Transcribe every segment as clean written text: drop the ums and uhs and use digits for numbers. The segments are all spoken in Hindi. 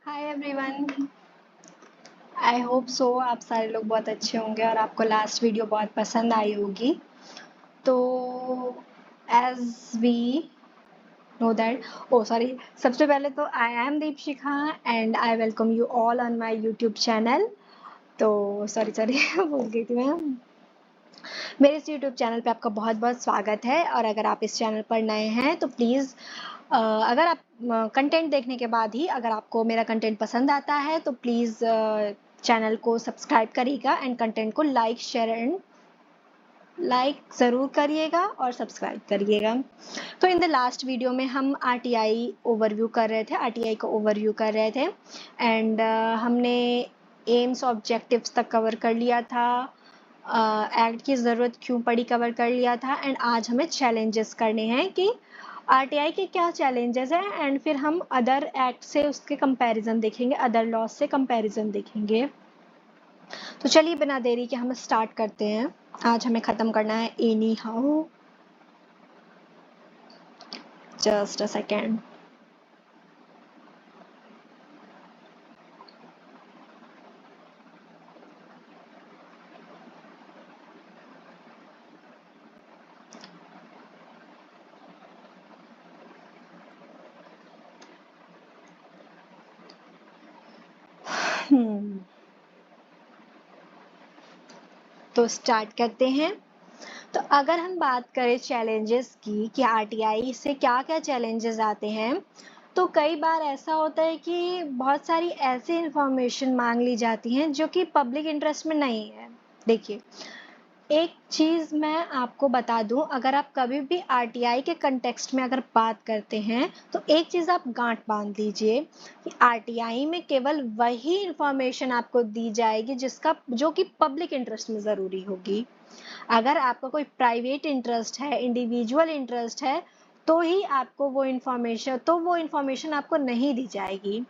Hi everyone. I hope so आप सारे लोग बहुत अच्छे होंगे और आपको लास्ट वीडियो बहुत पसंद आई होगी। तो as we know that sorry, सबसे पहले तो I am Deepshikha and I welcome you all on my YouTube channel. तो सॉरी सॉरी भूल गई थी मैं। मेरे इस यूट्यूब चैनल पे आपका बहुत बहुत स्वागत है और अगर आप इस चैनल पर नए हैं तो प्लीज़ अगर आप कंटेंट देखने के बाद ही अगर आपको मेरा कंटेंट पसंद आता है तो प्लीज़ चैनल को सब्सक्राइब करिएगा एंड कंटेंट को लाइक ज़रूर करिएगा और सब्सक्राइब करिएगा। तो इन द लास्ट वीडियो में हम आरटीआई ओवरव्यू कर रहे थे, आरटीआई का ओवरव्यू कर रहे थे एंड हमने एम्स ऑब्जेक्टिव्स तक कवर कर लिया था, एक्ट की ज़रूरत क्यों पड़ी कवर कर लिया था एंड आज हमें चैलेंजेस करने हैं कि आरटीआई के क्या चैलेंजेस हैं एंड फिर हम अदर एक्ट से उसके कंपैरिजन देखेंगे, अदर लॉज से कंपैरिजन देखेंगे। तो चलिए बिना देरी के हम स्टार्ट करते हैं। आज हमें ख़त्म करना है any how. Just a second. तो स्टार्ट करते हैं। तो अगर हम बात करें चैलेंजेस की कि आरटीआई से क्या क्या चैलेंजेस आते हैं, तो कई बार ऐसा होता है कि बहुत सारी ऐसी इंफॉर्मेशन मांग ली जाती हैं जो कि पब्लिक इंटरेस्ट में नहीं है। देखिए, एक चीज़ मैं आपको बता दूं, अगर आप कभी भी आरटीआई के कंटेक्स्ट में अगर बात करते हैं तो एक चीज़ आप गांठ बांध लीजिए कि आरटीआई में केवल वही इंफॉर्मेशन आपको दी जाएगी जो कि पब्लिक इंटरेस्ट में ज़रूरी होगी। अगर आपका कोई प्राइवेट इंटरेस्ट है, इंडिविजुअल इंटरेस्ट है, तो ही आपको वो इन्फॉर्मेशन आपको नहीं दी जाएगी।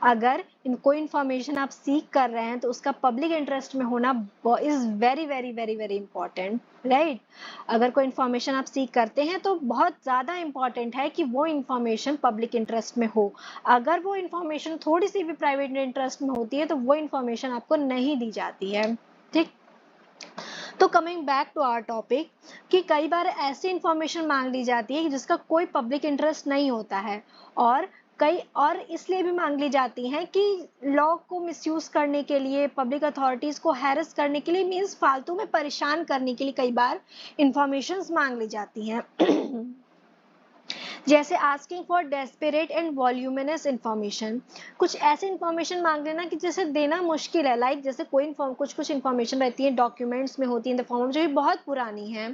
अगर कोई इन्फॉर्मेशन आप सीख कर रहे हैं तो उसका पब्लिक इंटरेस्ट में होना is very very very very important, right. अगर कोई इन्फॉर्मेशन आप सीख करते हैं तो बहुत ज़्यादा इंपॉर्टेंट है कि वो इन्फॉर्मेशन पब्लिक इंटरेस्ट में हो। अगर वो इन्फॉर्मेशन थोड़ी सी भी प्राइवेट इंटरेस्ट में होती है तो वो इन्फॉर्मेशन आपको नहीं दी जाती है, ठीक। तो coming back to our topic कि कई बार ऐसी इंफॉर्मेशन मांग ली जाती है जिसका कोई पब्लिक इंटरेस्ट नहीं होता है और कई और इसलिए भी मांग ली जाती हैं कि लॉ को मिसयूज करने के लिए, पब्लिक अथॉरिटीज को हैरेस करने के लिए, मीन्स फालतू में परेशान करने के लिए कई बार इंफॉर्मेशंस मांग ली जाती हैं। जैसे asking for desperate and voluminous information, कुछ ऐसे इंफॉर्मेशन मांग लेना कि जैसे देना मुश्किल है, लाइक जैसे कुछ इंफॉर्मेशन रहती है डॉक्यूमेंट्स में होती है, इन द फॉर्म जो बहुत पुरानी है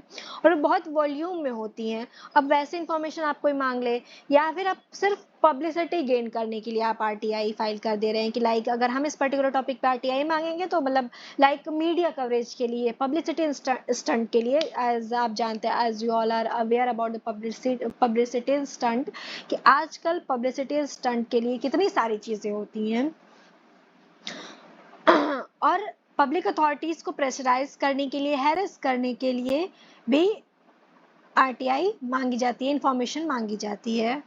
और बहुत वॉल्यूम में होती हैं। अब वैसे इंफॉर्मेशन आप कोई मांग ले या फिर आप सिर्फ पब्लिसिटी गेन करने के लिए आप आरटीआई फाइल कर दे रहे हैं कि लाइक अगर हम इस पर्टिकुलर टॉपिक पे आरटीआई मांगेंगे तो मतलब लाइक मीडिया कवरेज के लिए, पब्लिसिटी स्टंट के लिए, एज आप जानते हैं, as you all are aware about the publicity stunt कि आजकल पब्लिसिटी स्टंट के लिए कितनी सारी चीजें होती हैं। और पब्लिक अथॉरिटीज को प्रेशराइज करने के लिए, हैरेस करने के लिए भी आरटीआई मांगी जाती है, इंफॉर्मेशन मांगी जाती है।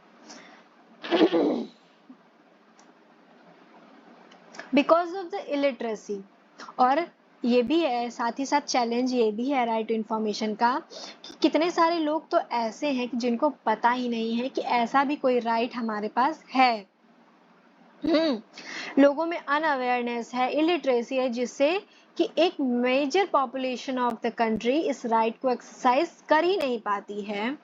Because of the illiteracy. और ये भी है, साथ ही साथ चैलेंज ये भी है राइट टू इंफॉर्मेशन का कि कितने सारे लोग तो ऐसे हैं कि जिनको पता ही नहीं है कि ऐसा भी कोई राइट हमारे पास है। लोगों में अनअवेयरनेस है, इलिटरेसी है, जिससे कि एक major population of the country इस राइट को एक्सरसाइज कर ही नहीं पाती है।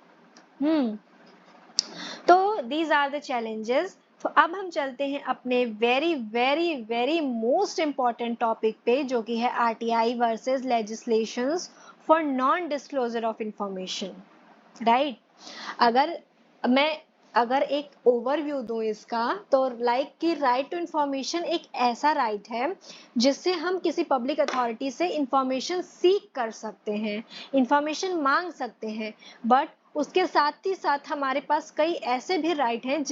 तो दीज आर द चैलेंजेस। तो अब हम चलते हैं अपने very very very most important topic पे, जो कि है RTI versus legislations for non disclosure of information, right. अगर एक ओवरव्यू दूं इसका, तो लाइक कि राइट टू इंफॉर्मेशन एक ऐसा राइट है जिससे हम किसी पब्लिक अथॉरिटी से इंफॉर्मेशन सीख कर सकते हैं, इंफॉर्मेशन मांग सकते हैं, बट उसके साथ ही साथ हमारे पास कई ऐसे भी राइट हैं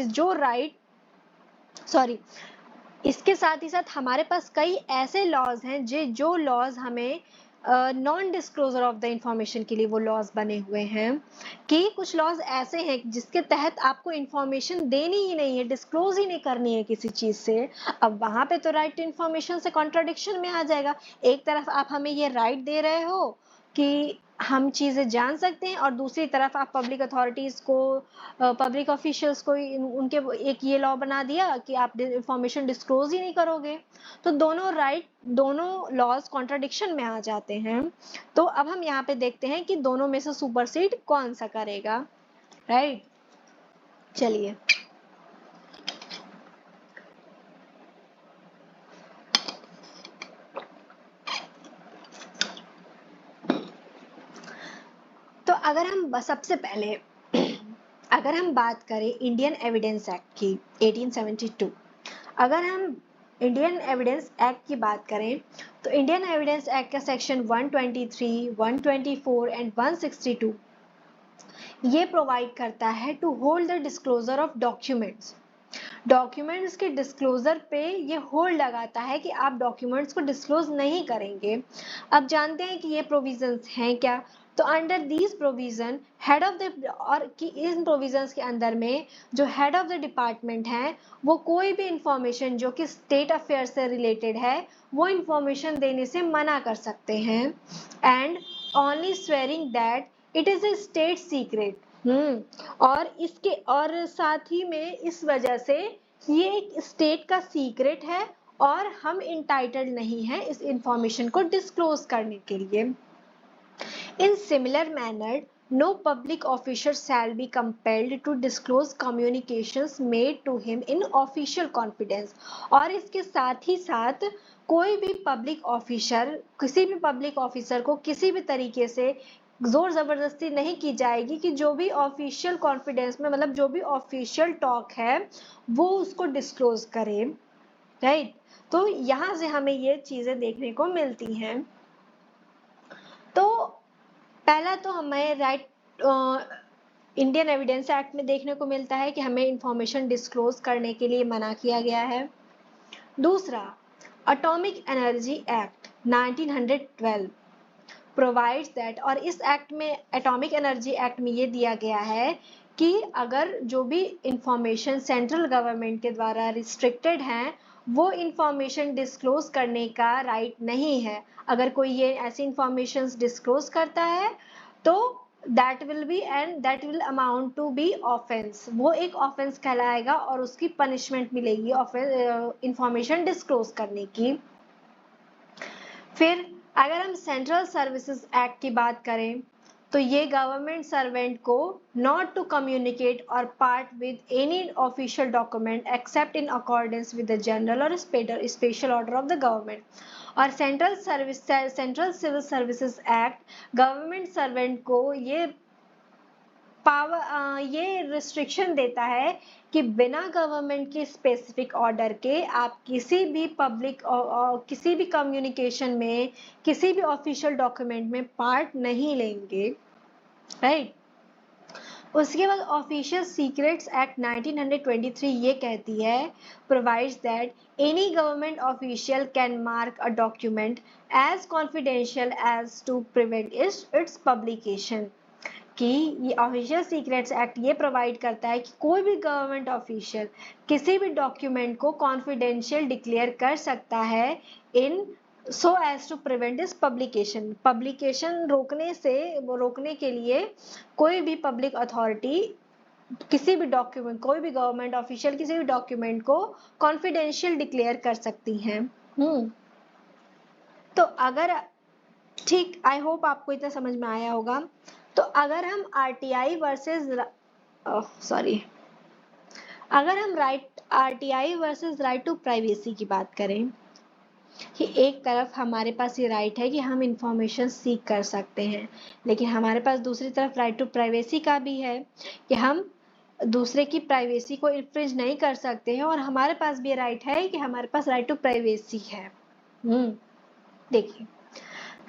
इसके साथ ही साथ हमारे पास कई ऐसे लॉज हैं जो लॉज हमें non disclosure of the information के लिए वो लॉज बने हुए हैं कि कुछ लॉज ऐसे हैं जिसके तहत आपको इंफॉर्मेशन देनी ही नहीं है, डिस्क्लोज ही नहीं करनी है किसी चीज से। अब वहां पे तो राइट टू इंफॉर्मेशन से कॉन्ट्राडिक्शन में आ जाएगा। एक तरफ आप हमें ये राइट दे रहे हो कि हम चीजें जान सकते हैं, और दूसरी तरफ आप पब्लिक अथॉरिटीज को, पब्लिक ऑफिशियल्स को उनके एक ये लॉ बना दिया कि आप इंफॉर्मेशन डिस्क्लोज ही नहीं करोगे। तो दोनों लॉज कॉन्ट्राडिक्शन में आ जाते हैं। तो अब हम यहाँ पे देखते हैं कि दोनों में से सुपरसीड कौन सा करेगा, राइट। चलिए, तो अगर हम सबसे पहले अगर हम बात करें इंडियन एविडेंस एक्ट की 1872, अगर हम इंडियन एविडेंस एक्ट की बात करें तो इंडियन एविडेंस एक्ट का सेक्शन 123, 124 एंड 162 ये प्रोवाइड करता है to hold the disclosure of documents के डिस्क्लोजर पे ये होल्ड लगाता है कि आप डॉक्यूमेंट्स को डिस्क्लोज नहीं करेंगे। अब जानते हैं कि ये प्रोविजंस हैं क्या। तो under these provision head of the, और कि इन प्रोविजंस के अंदर में जो हेड ऑफ द डिपार्टमेंट है वो कोई भी इंफॉर्मेशन जो कि स्टेट अफेयर से रिलेटेड है वो इंफॉर्मेशन देने से मना कर सकते हैं, and only swearing that it is a state secret. और साथ ही में इस वजह से ये एक स्टेट का सीक्रेट है और हम इंटाइटल्ड नहीं हैं इस इंफॉर्मेशन को डिस्क्लोज करने के लिए। In similar manner no public officer shall be compelled to disclose communications made to him in official confidence। और इसके साथ ही साथ कोई भी पब्लिक ऑफिसर किसी भी पब्लिक ऑफिसर को किसी भी तरीके से जोर जबरदस्ती नहीं की जाएगी कि जो भी ऑफिशियल कॉन्फिडेंस में, मतलब जो भी ऑफिशियल टॉक है वो उसको डिस्क्लोज करे, राइट। तो यहाँ से हमें ये चीजें देखने को मिलती हैं। तो पहला तो हमें इंडियन एविडेंस एक्ट में देखने को मिलता है कि हमें इंफॉर्मेशन डिस्क्लोज करने के लिए मना किया गया है। दूसरा, atomic energy act 1912 provides that, और इस एक्ट में, एटॉमिक एनर्जी एक्ट में ये दिया गया है कि अगर जो भी इंफॉर्मेशन सेंट्रल गवर्नमेंट के द्वारा रिस्ट्रिक्टेड हैं वो इंफॉर्मेशन डिस्क्लोज करने का राइट नहीं है। अगर कोई ये ऐसी इंफॉर्मेशन डिस्क्लोज करता है तो that will amount to be offence, वो एक ऑफेंस कहलाएगा और उसकी पनिशमेंट मिलेगी इंफॉर्मेशन डिस्क्लोज करने की। फिर अगर हम सेंट्रल सर्विसेज एक्ट की बात करें तो ये गवर्नमेंट सर्वेंट को not to communicate or part with any official document except in accordance with the general or special order of the government. और central civil services act government servant को ये रिस्ट्रिक्शन देता है कि बिना गवर्नमेंट के स्पेसिफिक ऑर्डर के आप किसी भी कम्युनिकेशन में, किसी भी ऑफिशियल डॉक्यूमेंट में पार्ट नहीं लेंगे, राइट। उसके बाद ऑफिशियल सीक्रेट्स एक्ट 1923 ये कहती है, provides that any government official can mark a document as confidential as to prevent its publication. कि ये ऑफिशियल सीक्रेट्स एक्ट ये प्रोवाइड करता है कि कोई भी गवर्नमेंट ऑफिशियल किसी भी डॉक्यूमेंट को कॉन्फिडेंशियल डिक्लेयर कर सकता है इन सो एज टू प्रिवेंट इस पब्लिकेशन रोकने के लिए कोई भी पब्लिक अथॉरिटी किसी भी डॉक्यूमेंट, कोई भी गवर्नमेंट ऑफिशियल किसी भी डॉक्यूमेंट को कॉन्फिडेंशियल डिक्लेयर कर सकती हैं। तो अगर, ठीक, आई होप आपको इतना समझ में आया होगा। तो अगर हम RTI versus right to privacy की बात करें कि एक तरफ हमारे पास ये राइट है कि हम इंफॉर्मेशन सीख कर सकते हैं, लेकिन हमारे पास दूसरी तरफ राइट टू प्राइवेसी का भी है कि हम दूसरे की प्राइवेसी को इन्फ्रिंज नहीं कर सकते हैं, और हमारे पास भी राइट है कि हमारे पास राइट टू प्राइवेसी है। देखिए,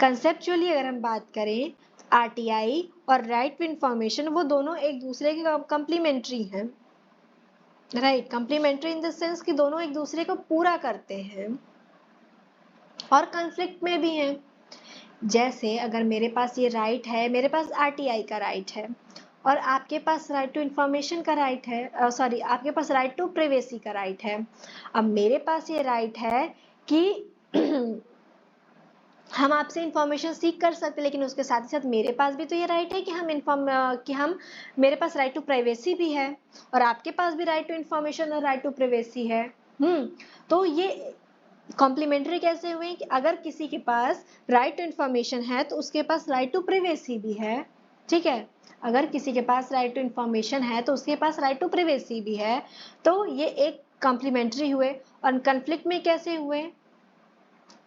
कंसेप्चुअली अगर हम बात करें आरटीआई और राइट टू इंफॉर्मेशन वो दोनों एक दूसरे के कंप्लीमेंट्री हैं, right. Complementary in the sense कि दोनों एक दूसरे को पूरा करते हैं और कॉन्फ्लिक्ट में भी हैं। जैसे अगर मेरे पास ये राइट है, मेरे पास आरटीआई का राइट है और आपके पास राइट टू इंफॉर्मेशन का राइट है, सॉरी आपके पास राइट टू प्राइवेसी का राइट है। अब मेरे पास ये राइट है कि हम आपसे इंफॉर्मेशन सीख कर सकते, लेकिन उसके साथ ही साथ मेरे पास भी तो ये राइट है कि हम मेरे पास राइट टू प्राइवेसी भी है और आपके पास भी राइट टू इंफॉर्मेशन और राइट टू प्राइवेसी है। तो ये कॉम्प्लीमेंट्री कैसे हुए कि अगर किसी के पास राइट टू इंफॉर्मेशन है तो उसके पास राइट टू प्राइवेसी भी है, ठीक है। अगर किसी के पास राइट टू इंफॉर्मेशन है तो उसके पास राइट टू प्राइवेसी भी है। तो ये एक कॉम्प्लीमेंट्री हुए। और कन्फ्लिक्ट में कैसे हुए?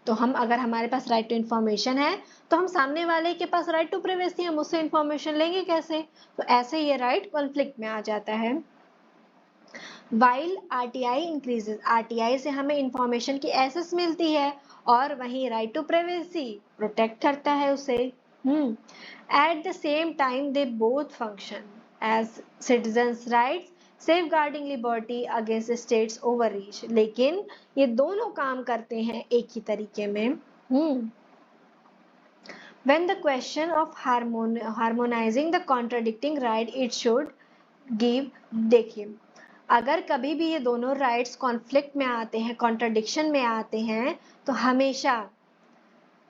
तो हम अगर हमारे पास राइट टू इंफॉर्मेशन है तो हम सामने वाले के पास राइट टू प्राइवेसी, हम उससे इंफॉर्मेशन लेंगे कैसे? तो ऐसे ये राइट कॉन्फ्लिक्ट में आ जाता है। वाइल आरटीआई इंक्रीजेस, आरटीआई से हमें इंफॉर्मेशन की एक्सेस मिलती है और वहीं राइट टू प्राइवेसी प्रोटेक्ट करता है उसे। At the same time they both function as citizens rights safeguarding liberty against states overreach, लेकिन ये दोनों काम करते हैं एक ही तरीके में। When the question of harmonizing the contradicting right, it should give, देखिए अगर कभी भी ये दोनों राइट्स कॉन्फ्लिक्ट में आते हैं, कॉन्ट्रडिक्शन में आते हैं, तो हमेशा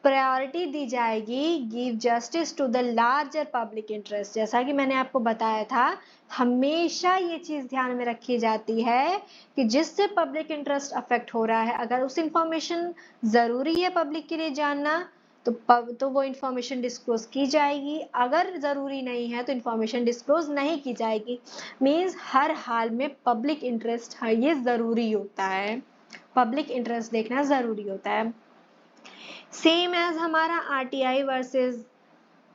प्रायोरिटी दी जाएगी give justice to the larger public interest. जैसा कि मैंने आपको बताया था, हमेशा ये चीज ध्यान में रखी जाती है कि जिससे पब्लिक इंटरेस्ट अफेक्ट हो रहा है, अगर उस इंफॉर्मेशन जरूरी है पब्लिक के लिए जानना तो वो इंफॉर्मेशन डिस्क्लोज की जाएगी, अगर जरूरी नहीं है तो इंफॉर्मेशन डिस्क्लोज नहीं की जाएगी। मीन्स हर हाल में पब्लिक इंटरेस्ट है, ये जरूरी होता है, पब्लिक इंटरेस्ट देखना जरूरी होता है। सेम एज हमारा RTI versus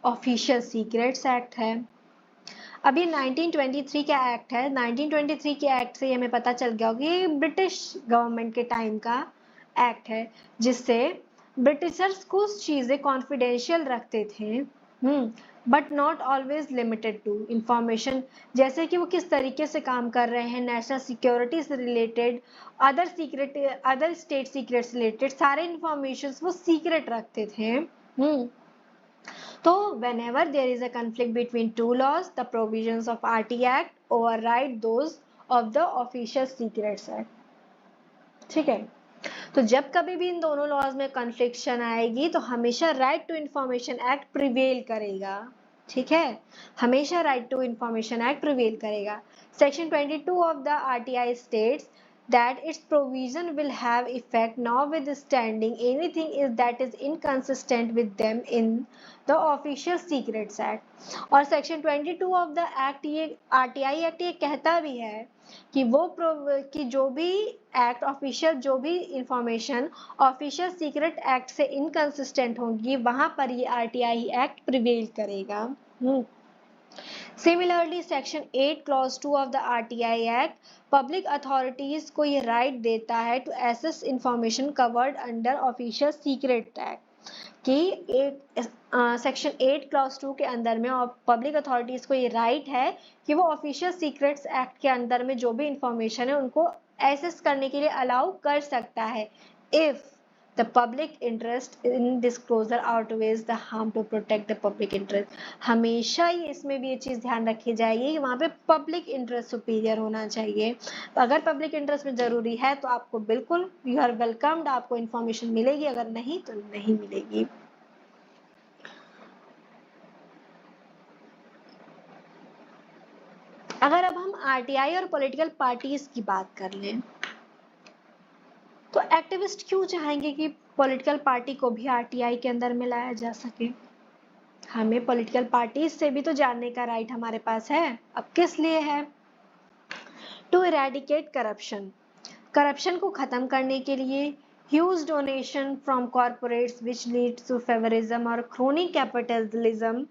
official secrets act है। अब ये 1923 का एक्ट है। 1923 के एक्ट से हमें पता चल गया होगा ये ब्रिटिश गवर्नमेंट के टाइम का एक्ट है, जिससे ब्रिटिशर्स कुछ चीजें कॉन्फिडेंशियल रखते थे, but not always limited to information, जैसे कि वो किस तरीके से काम कर रहे हैं, नेशनल सिक्योरिटी से related, other state secrets related सारे इंफॉर्मेशन वो सीक्रेट रखते थे। तो whenever there is a conflict between two laws, the provisions of RT Act override those of the Official Secrets Act. ठीक है, तो जब कभी भी इन दोनों लॉज में कन्फ्लिक्शन आएगी तो हमेशा right to information act prevail करेगा, ठीक है, हमेशा right to information act prevail करेगा। Section 22 of the RTI states that its provision will have effect notwithstanding anything that is inconsistent with them in the Official Secrets Act। और सेक्शन 22 ऑफ द एक्ट, ये आरटीआई एक्ट ये कहता भी है कि जो भी एक्ट ऑफिशियल, जो भी इंफॉर्मेशन ऑफिशियल सीक्रेट एक्ट से इनकंसिस्टेंट होगी वहां पर ये आरटीआई एक्ट प्रिवेल करेगा। Similarly section 8 clause 2 of the RTI act public authorities को ये राइट देता है to access information covered under official secret act, कि सेक्शन 8 क्लॉज 2 के अंदर में पब्लिक अथॉरिटीज को ये राइट है कि वो ऑफिशियल सीक्रेट्स एक्ट के अंदर में जो भी इंफॉर्मेशन है उनको एक्सेस करने के लिए अलाउ कर सकता है, if the public interest in disclosure outweighs the harm to protect the public interest। हमेशा ही इसमें भी ये चीज ध्यान रखी जाएगी कि वहां पे पब्लिक इंटरेस्ट सुपीरियर होना चाहिए। अगर पब्लिक इंटरेस्ट में जरूरी है तो आपको बिल्कुल यू आर वेलकम्ड, आपको इंफॉर्मेशन मिलेगी, अगर नहीं तो नहीं मिलेगी। अगर अब हम आरटीआई और पॉलिटिकल पार्टीज की बात कर लें तो एक्टिविस्ट क्यों चाहेंगे कि पॉलिटिकल पार्टी को भी आरटीआई के अंदर में लाया जा सके? हमें पॉलिटिकल पार्टीज से भी तो जानने का राइट हमारे पास है। अब किस लिए है? टू इरेडिकेट करप्शन, करप्शन को खत्म करने के लिए, huge donation from corporates which leads to favouritism और क्रोनी कैपिटलिज्म।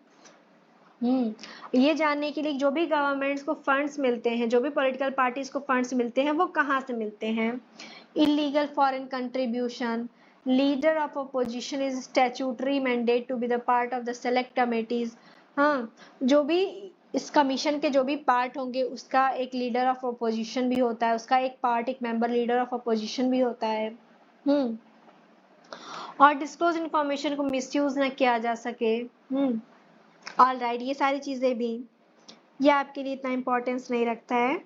ये जानने के लिए जो भी गवर्नमेंट्स को फंड्स मिलते हैं, जो भी पॉलिटिकल पार्टीज को फंड्स मिलते हैं, वो कहाँ से मिलते हैं? illegal foreign contribution, leader of opposition is statutory mandate to be the part of the select committees। हाँ, जो भी इस कमीशन के जो भी पार्ट होंगे उसका एक लीडर ऑफ अपोजिशन भी होता है, उसका एक पार्ट, एक मेंबर लीडर ऑफ अपोजिशन भी होता है। और डिस्क्लोज इन्फॉर्मेशन को मिसयूज ना किया जा सके। ऑल राइट, ये सारी चीजें भी, ये आपके लिए इतना इम्पोर्टेंस नहीं रखता है।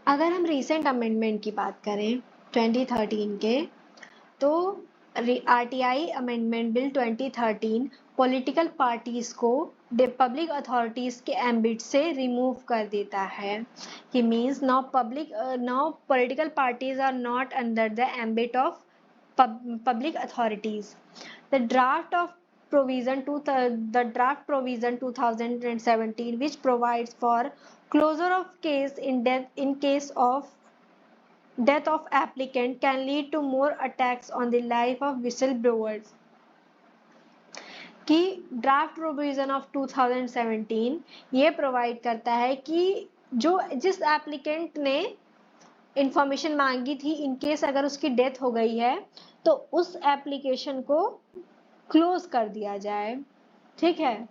अगर हम रिसेंट अमेंडमेंट की बात करें 2013 के, तो RTI amendment bill 2013 political parties को पब्लिक अथॉरिटीज के एम्बिट से रिमूव कर देता है, कि means now political parties are not under the ambit of public authorities. The draft of the draft provision 2017, which provides for closure of case in case of death of applicant, can lead to more attacks on the life of whistleblowers. कि ड्राफ्ट प्रोविजन ऑफ 2017 ये प्रोवाइड करता है कि जिस एप्लीकेंट ने इंफॉर्मेशन मांगी थी, इन केस अगर उसकी डेथ हो गई है तो उस एप्लीकेशन को क्लोज कर दिया जाए। ठीक है।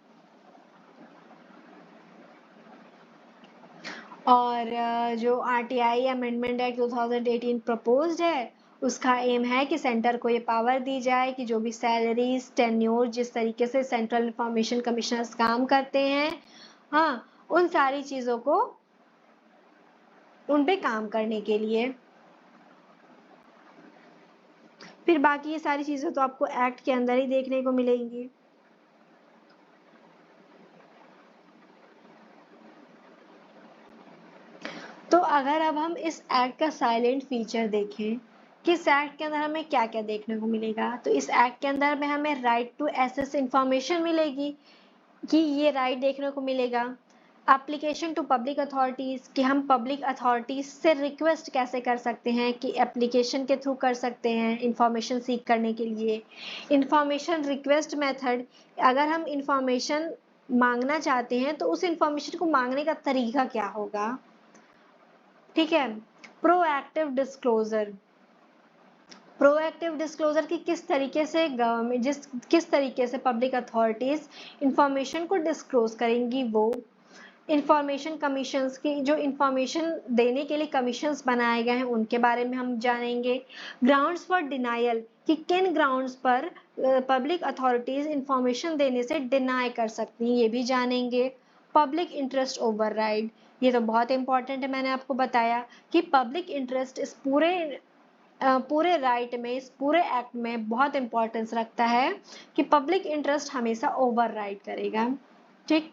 और जो आरटीआई अमेंडमेंट एक्ट 2018 प्रपोज्ड है, उसका एम है कि सेंटर को ये पावर दी जाए कि जो भी सैलरीज, टेन्योर, जिस तरीके से सेंट्रल इंफॉर्मेशन कमिश्नर्स काम करते हैं, हाँ, उन सारी चीज़ों को उन पे काम करने के लिए। फिर बाकी ये सारी चीज़ें तो आपको एक्ट के अंदर ही देखने को मिलेंगी। तो अगर अब हम इस एक्ट का साइलेंट फीचर देखें कि इस एक्ट के अंदर हमें क्या क्या देखने को मिलेगा, तो इस एक्ट के अंदर में हमें राइट टू एक्सेस इंफॉर्मेशन मिलेगी, कि ये राइट देखने को मिलेगा। एप्लीकेशन टू पब्लिक अथॉरिटीज, कि हम पब्लिक अथॉरिटीज से रिक्वेस्ट कैसे कर सकते हैं, कि एप्लीकेशन के थ्रू कर सकते हैं इंफॉर्मेशन सीख करने के लिए। इंफॉर्मेशन रिक्वेस्ट मेथड, अगर हम इंफॉर्मेशन मांगना चाहते हैं तो उस इंफॉर्मेशन को मांगने का तरीका क्या होगा। ठीक है। प्रोएक्टिव डिस्क्लोजर, प्रोएक्टिव डिस्क्लोजर की किस तरीके से गवर्नमेंट किस तरीके से पब्लिक अथॉरिटीज इंफॉर्मेशन को डिस्क्लोज करेंगी। वो इंफॉर्मेशन कमीशंस की, जो इंफॉर्मेशन देने के लिए कमीशंस बनाए गए हैं, उनके बारे में हम जानेंगे। ग्राउंड्स फॉर डिनायल, कि किन ग्राउंड्स पर पब्लिक अथॉरिटीज इंफॉर्मेशन देने से डिनाई कर सकती हैं, ये भी जानेंगे। पब्लिक इंटरेस्ट ओवरराइड, ये तो बहुत इंपॉर्टेंट है, मैंने आपको बताया कि पब्लिक इंटरेस्ट इस पूरे राइट में, इस पूरे एक्ट में बहुत इंपॉर्टेंस रखता है कि पब्लिक इंटरेस्ट हमेशा ओवरराइड करेगा। ठीक।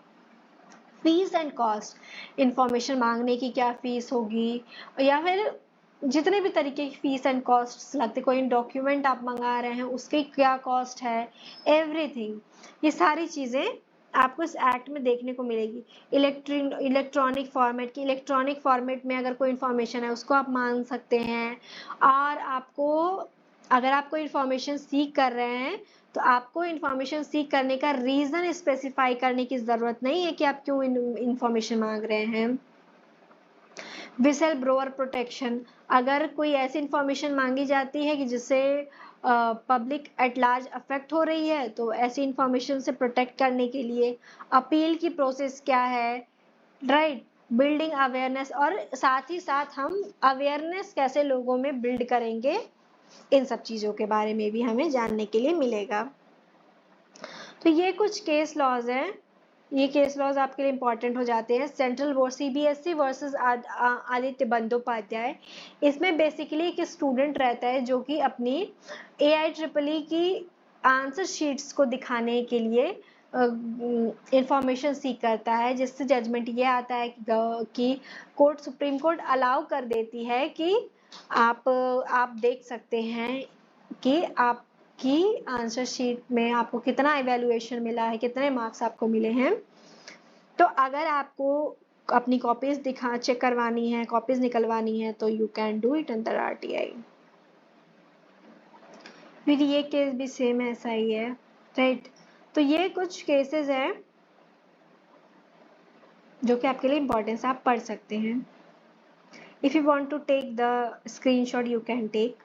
फीस एंड कॉस्ट, इंफॉर्मेशन मांगने की क्या फीस होगी, या फिर जितने भी तरीके की फीस एंड कॉस्ट लगते, कोई डॉक्यूमेंट आप मंगा रहे हैं उसकी क्या कॉस्ट है, एवरीथिंग, ये सारी चीज़ें आपको इस एक्ट में देखने को मिलेगी। इलेक्ट्रॉनिक फॉर्मेट, की इलेक्ट्रॉनिक फॉर्मेट में अगर कोई इंफॉर्मेशन है उसको आप मांग सकते हैं। और आपको, अगर आप कोई इंफॉर्मेशन सीख कर रहे हैं तो आपको इंफॉर्मेशन सीख करने का रीज़न स्पेसिफाई करने की ज़रूरत नहीं है कि आप क्यों इंफॉर्मेशन मांग रहे हैं। विसल ब्रोअर प्रोटेक्शन, अगर कोई ऐसी इंफॉर्मेशन मांगी जाती है कि जिससे पब्लिक एट लार्ज अफेक्ट हो रही है, तो ऐसी इंफॉर्मेशन से प्रोटेक्ट करने के लिए अपील की प्रोसेस क्या है, राइट, बिल्डिंग अवेयरनेस, और साथ ही साथ हम अवेयरनेस कैसे लोगों में बिल्ड करेंगे, इन सब चीज़ों के बारे में भी हमें जानने के लिए मिलेगा। तो ये कुछ केस लॉज हैं, ये केस लॉज आपके लिए इंपॉर्टेंट हो जाते हैं। Central board CBSE versus Aditya Bandopadhyay, इसमें बेसिकली एक स्टूडेंट रहता है जो कि अपनी AIEEE की आंसर शीट्स को दिखाने के लिए इंफॉर्मेशन सीख करता है, जिससे जजमेंट ये आता है कि कोर्ट, सुप्रीम कोर्ट अलाउ कर देती है कि आप देख सकते हैं कि आपकी आंसर शीट में आपको कितना इवैल्यूएशन मिला है, कितने मार्क्स आपको मिले हैं। तो अगर आपको अपनी कॉपीज चेक करवानी है, कॉपीज निकलवानी है, तो you can do it under RTI। फिर ये केस भी सेम ऐसा ही है, राइट। तो ये कुछ केसेस हैं जो कि आपके लिए इम्पोर्टेंस आप पढ़ सकते हैं। If you want to take the screenshot you can take.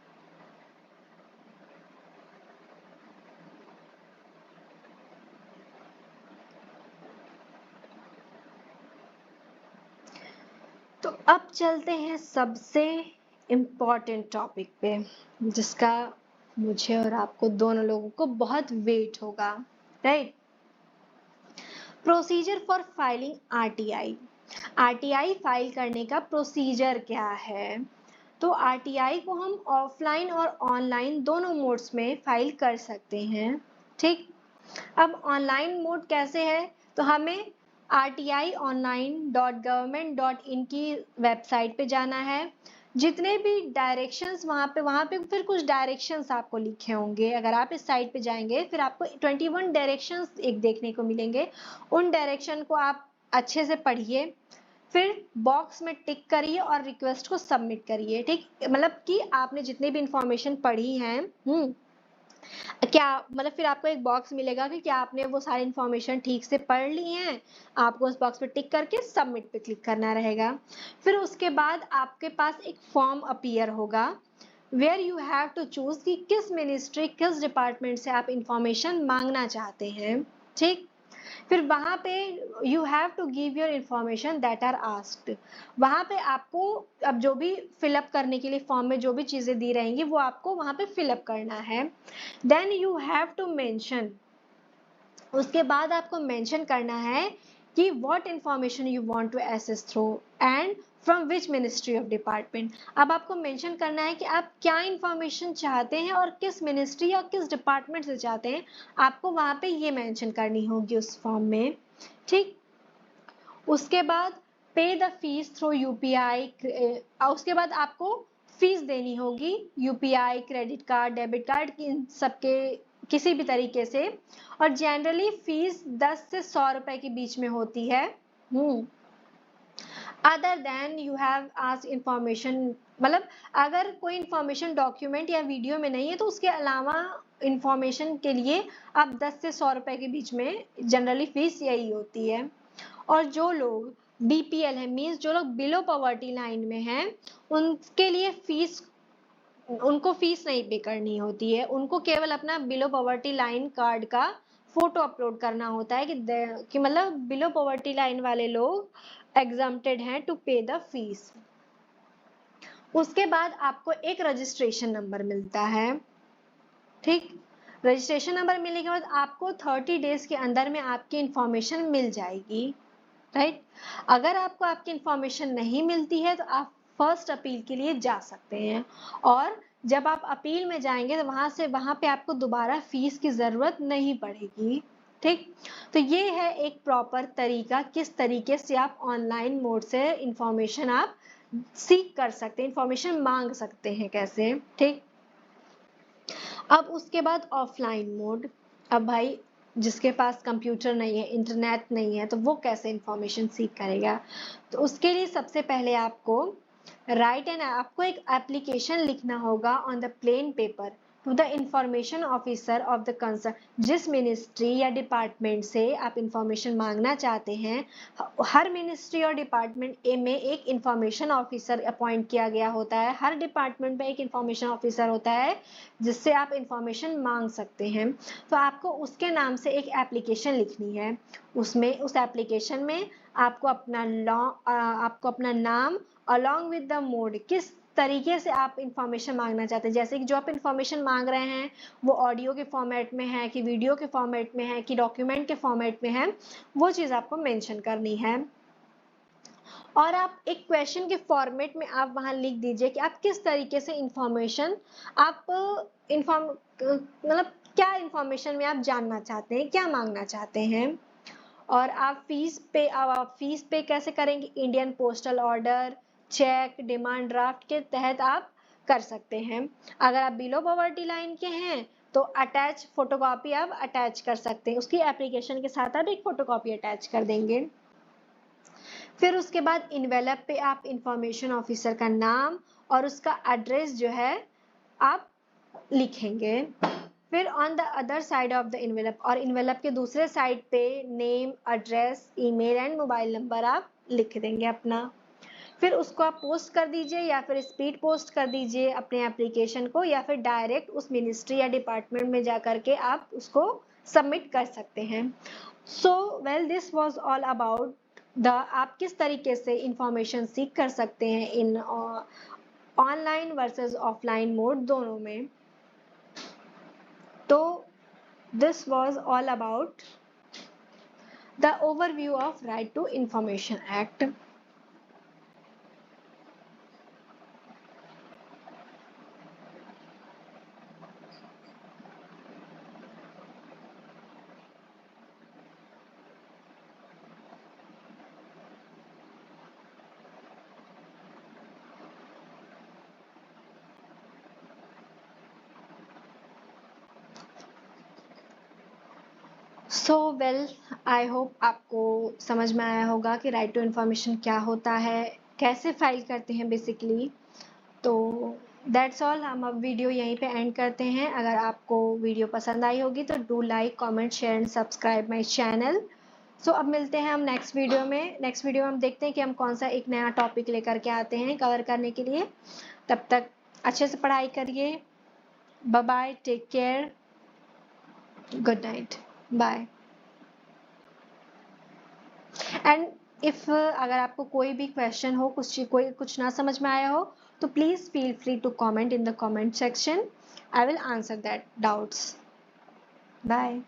अब चलते हैं सबसे इम्पोर्टेंट टॉपिक पे, जिसका मुझे और आपको दोनों लोगों को बहुत वेट होगा, right? Procedure for filing RTI. RTI file करने का प्रोसीजर क्या है? तो आरटीआई को हम ऑफलाइन और ऑनलाइन दोनों मोड्स में फाइल कर सकते हैं, ठीक? अब ऑनलाइन मोड कैसे है? तो हमें rti.online.government.in की वेबसाइट पे जाना है। जितने भी डायरेक्शंस वहाँ पे फिर कुछ डायरेक्शंस आपको लिखे होंगे। अगर आप इस साइट पे जाएंगे फिर आपको 21 डायरेक्शंस एक देखने को मिलेंगे। उन डायरेक्शन को आप अच्छे से पढ़िए, फिर बॉक्स में टिक करिए और रिक्वेस्ट को सबमिट करिए, ठीक? मतलब कि आपने जितनी भी इंफॉर्मेशन पढ़ी है, क्या मतलब फिर आपको एक बॉक्स मिलेगा कि क्या आपने वो सारी इंफॉर्मेशन ठीक से पढ़ ली है। आपको उस बॉक्स पे टिक करके सबमिट पे क्लिक करना रहेगा। फिर उसके बाद आपके पास एक फॉर्म अपीयर होगा where you have to choose कि किस मिनिस्ट्री, किस डिपार्टमेंट से आप इंफॉर्मेशन मांगना चाहते हैं, ठीक? फिर वहां पे you have to give your information that are asked. वहां पे आपको अब जो भी फिलअप करने के लिए फॉर्म में जो भी चीजें दी रहेंगी वो आपको वहां पे फिलअप करना है। Then you have to mention, उसके बाद आपको मेंशन करना है कि what information you want to access through and from which ministry of department. अब आपको मेंशन करना है कि आप क्या इंफॉर्मेशन चाहते हैं और किस मिनिस्ट्री या किस डिपार्टमेंट से चाहते हैं। आपको वहां पे ये मेंशन करनी होगी उस फॉर्म में, ठीक? उसके बाद पे द फीस थ्रू यूपीआई। उसके बाद आपको फीस देनी होगी UPI, credit card, debit card, इन सबके किसी भी तरीके से। और जनरली फीस 10 से 100 रुपए के बीच में होती है। Other than you have asked information, मतलब अगर कोई इंफॉर्मेशन डॉक्यूमेंट या वीडियो में नहीं है तो उसके अलावा इंफॉर्मेशन के लिए आप 10 से 100 रुपए के बीच में जनरली फीस यही होती है। और जो लोग बीपीएल है, मीन्स जो लोग बिलो पॉवर्टी लाइन में हैं, उनके लिए उनको फीस नहीं पे करनी होती है। उनको केवल अपना बिलो पॉवर्टी लाइन कार्ड का फोटो अपलोड करना होता है कि मतलब बिलो पॉवर्टी लाइन वाले लोग एग्जम्प्टेड हैं टू पे द फीस। उसके बाद आपको एक रजिस्ट्रेशन नंबर मिलता है, ठीक? रजिस्ट्रेशन नंबर मिलने के बाद आपको 30 डेज के अंदर में आपकी इंफॉर्मेशन मिल जाएगी, राइट? अगर आपको आपकी इंफॉर्मेशन नहीं मिलती है तो आप फर्स्ट अपील के लिए जा सकते हैं, और जब आप अपील में जाएंगे तो वहां पे आपको दोबारा फीस की जरूरत नहीं पड़ेगी, ठीक? तो ये है एक प्रॉपर तरीका किस तरीके से आप ऑनलाइन मोड से इंफॉर्मेशन आप सीख कर सकते हैं, इंफॉर्मेशन मांग सकते हैं कैसे, ठीक? अब उसके बाद ऑफलाइन मोड। अब भाई जिसके पास कंप्यूटर नहीं है, इंटरनेट नहीं है, तो वो कैसे इंफॉर्मेशन सीख करेगा? तो उसके लिए सबसे पहले आपको आपको एक एप्लीकेशन लिखना होगा on the plain paper two the information officer of the concern. जिस मिनिस्ट्री या डिपार्टमेंट से आप इंफॉर्मेशन मांगना चाहते हैं, हर मिनिस्ट्री और डिपार्टमेंट में एक इंफॉर्मेशन ऑफिसर अपॉइंट किया गया होता है। हर डिपार्टमेंट में एक इंफॉर्मेशन ऑफिसर होता है जिससे आप इंफॉर्मेशन मांग सकते हैं। तो आपको उसके नाम से एक एप्लीकेशन लिखनी है। उस एप्लीकेशन में आपको अपना नाम अलॉन्ग विद द मोड, किस तरीके से आप इंफॉर्मेशन मांगना चाहते हैं, जैसे कि जो आप इंफॉर्मेशन मांग रहे हैं वो ऑडियो के फॉर्मेट में है कि वीडियो के फॉर्मेट में है कि डॉक्यूमेंट के फॉर्मेट में है, वो चीज आपको मेंशन करनी है। और आप एक क्वेश्चन के फॉर्मेट में आप वहां लिख दीजिए कि आप किस तरीके से इंफॉर्मेशन आप मतलब क्या इंफॉर्मेशन में आप जानना चाहते हैं, क्या मांगना चाहते हैं। और आप फीस पे कैसे करेंगे? Indian postal order, cheque, demand draft के तहत आप कर सकते हैं। अगर आप बिलो पॉवर्टी लाइन के हैं तो अटैच फोटोकॉपी आप अटैच कर सकते हैं, उसकी एप्लीकेशन के साथ आप एक फोटोकॉपी अटैच कर देंगे। फिर उसके बाद इनवेलप पे आप इंफॉर्मेशन ऑफिसर का नाम और उसका एड्रेस जो है आप लिखेंगे। फिर on the other side of the envelope, और इनवेलप के दूसरे साइड पे name, address, email and mobile number आप लिख देंगे अपना। फिर उसको आप पोस्ट कर दीजिए या फिर स्पीड पोस्ट कर दीजिए अपने एप्लीकेशन को, या फिर डायरेक्ट उस मिनिस्ट्री या डिपार्टमेंट में जा करके आप उसको सबमिट कर सकते हैं। So well, this was all about आप किस तरीके से इंफॉर्मेशन सीख कर सकते हैं in online versus offline mode दोनों में। तो this was all about the overview of right to information act. So well, I hope आपको समझ में आया होगा कि राइट टू इन्फॉर्मेशन क्या होता है, कैसे फाइल करते हैं बेसिकली। तो दैट्स ऑल, हम अब वीडियो यहीं पे एंड करते हैं। अगर आपको वीडियो पसंद आई होगी तो do like, comment, share and subscribe my channel. So अब मिलते हैं हम नेक्स्ट वीडियो में। नेक्स्ट वीडियो में हम देखते हैं कि हम कौन सा एक नया टॉपिक लेकर के आते हैं कवर करने के लिए। तब तक अच्छे से पढ़ाई करिए। Bye bye, take care, good night, bye. And if अगर आपको कोई भी क्वेश्चन हो, कुछ ना समझ में आया हो, तो please feel free to comment in the comment section. I will answer that doubts. Bye.